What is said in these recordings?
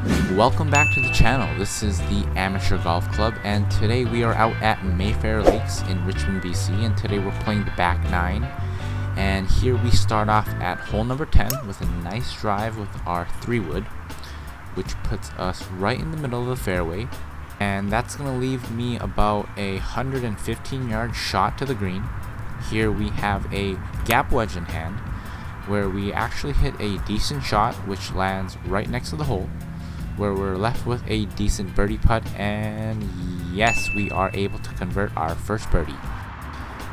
Welcome back to the channel. This is the Amateur Golf Club, and today we are out at Mayfair Lakes in Richmond, B.C. and today we're playing the back 9. And here we start off at hole number 10 with a nice drive with our 3-wood, which puts us right in the middle of the fairway, and that's going to leave me about a 115-yard shot to the green. Here we have a gap wedge in hand, where we actually hit a decent shot which lands right next to the hole, where we're left with a decent birdie putt, and yes, we are able to convert our first birdie.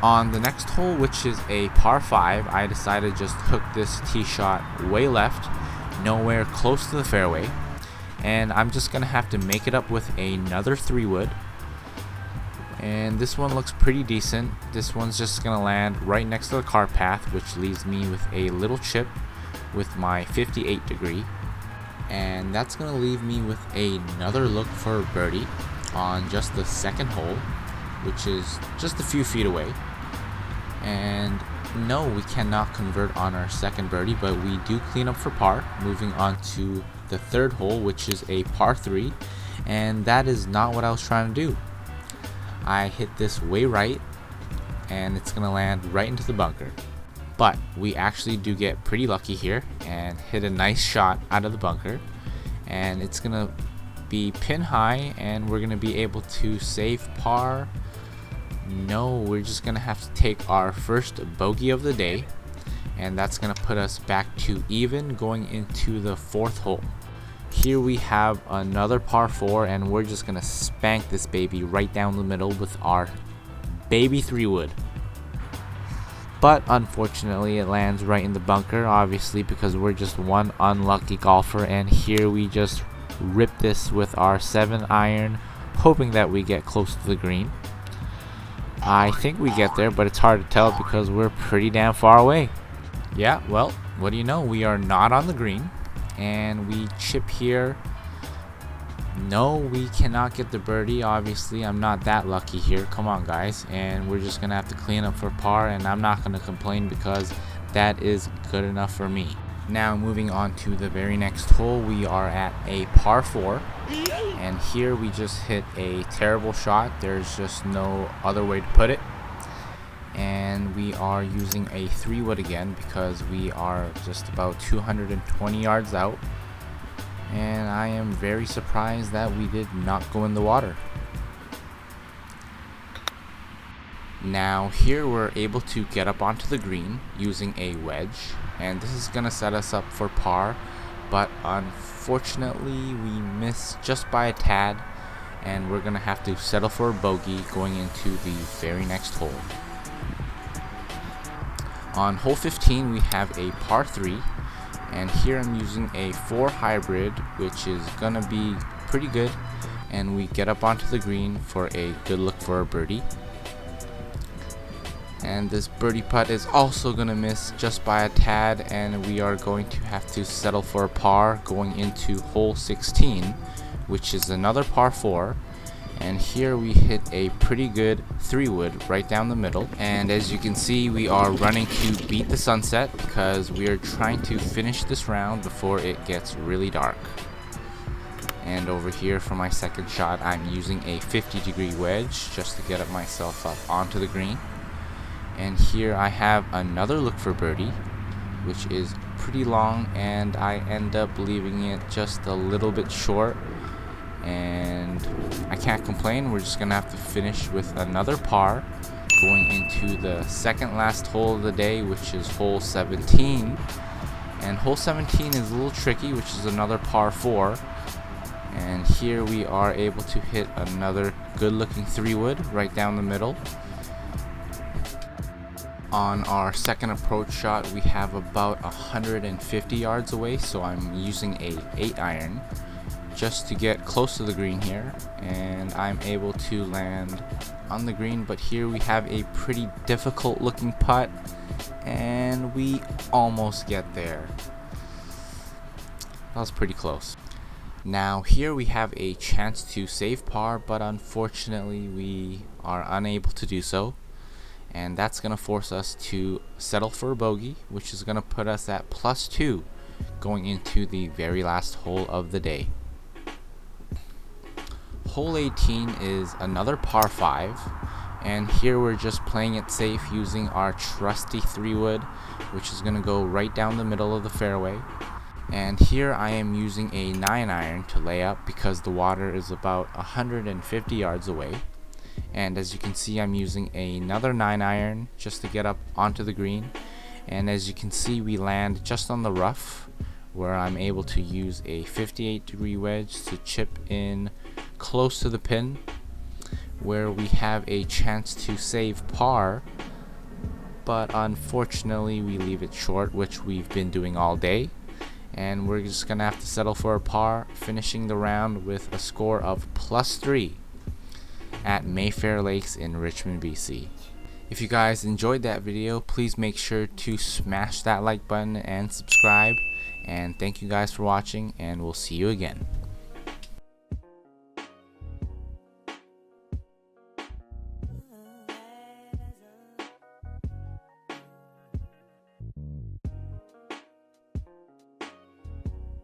On the next hole, which is a par 5, I decided to just hook this tee shot way left, nowhere close to the fairway, and I'm just gonna have to make it up with another 3-wood. And this one looks pretty decent. This one's just gonna land right next to the car path, which leaves me with a little chip with my 58 degree. And that's gonna leave me with another look for a birdie on just the second hole, which is just a few feet away. And no, we cannot convert on our second birdie, but we do clean up for par, moving on to the third hole, which is a par 3, and that is not what I was trying to do. I hit this way right, and it's gonna land right into the bunker. But we actually do get pretty lucky here and hit a nice shot out of the bunker, and it's gonna be pin high, and we're gonna be able to save par. No, we're just gonna have to take our first bogey of the day, and that's gonna put us back to even going into the fourth hole. Here we have another par 4, and we're just gonna spank this baby right down the middle with our baby 3-wood. But unfortunately it lands right in the bunker, obviously because we're just one unlucky golfer, and here we just rip this with our 7-iron, hoping that we get close to the green. I think we get there, but it's hard to tell because we're pretty damn far away. Yeah, well, what do you know, we are not on the green, and we chip here. No, we cannot get the birdie. Obviously, I'm not that lucky here. Come on, guys. And we're just gonna have to clean up for par, and I'm not gonna complain because that is good enough for me. Now, moving on to the very next hole, we are at a par 4, and here we just hit a terrible shot. There's just no other way to put it. And we are using a 3-wood again because we are just about 220 yards out. And I am very surprised that we did not go in the water. Now here we're able to get up onto the green using a wedge, and this is gonna set us up for par, but unfortunately we miss just by a tad, and we're gonna have to settle for a bogey going into the very next hole. On hole 15 we have a par 3, and here I'm using a 4 hybrid, which is gonna be pretty good, and we get up onto the green for a good look for a birdie. And this birdie putt is also gonna miss just by a tad, and we are going to have to settle for a par going into hole 16, which is another par 4. And here we hit a pretty good 3-wood right down the middle, and as you can see we are running to beat the sunset because we are trying to finish this round before it gets really dark. And over here for my second shot, I'm using a 50-degree wedge just to get myself up onto the green. And here I have another look for birdie, which is pretty long, and I end up leaving it just a little bit short. And I can't complain. We're just gonna have to finish with another par going into the second last hole of the day, which is hole 17. And hole 17 is a little tricky, which is another par 4, and here we are able to hit another good looking 3-wood right down the middle. On our second approach shot we have about 150 yards away, so I'm using a 8-iron just to get close to the green here, and I'm able to land on the green, but here we have a pretty difficult looking putt, and we almost get there. That was pretty close. Now here we have a chance to save par, but unfortunately we are unable to do so, and that's going to force us to settle for a bogey, which is going to put us at +2 going into the very last hole of the day. Hole 18 is another par 5, and here we're just playing it safe using our trusty 3-wood, which is going to go right down the middle of the fairway. And here I am using a 9-iron to lay up because the water is about 150 yards away. And as you can see, I'm using another 9-iron just to get up onto the green. And as you can see, we land just on the rough, where I'm able to use a 58-degree wedge to chip in close to the pin, where we have a chance to save par, but unfortunately we leave it short, which we've been doing all day. And we're just gonna have to settle for a par, finishing the round with a score of +3 at Mayfair Lakes in Richmond, BC. If you guys enjoyed that video, please make sure to smash that like button and subscribe. And thank you guys for watching, and we'll see you again.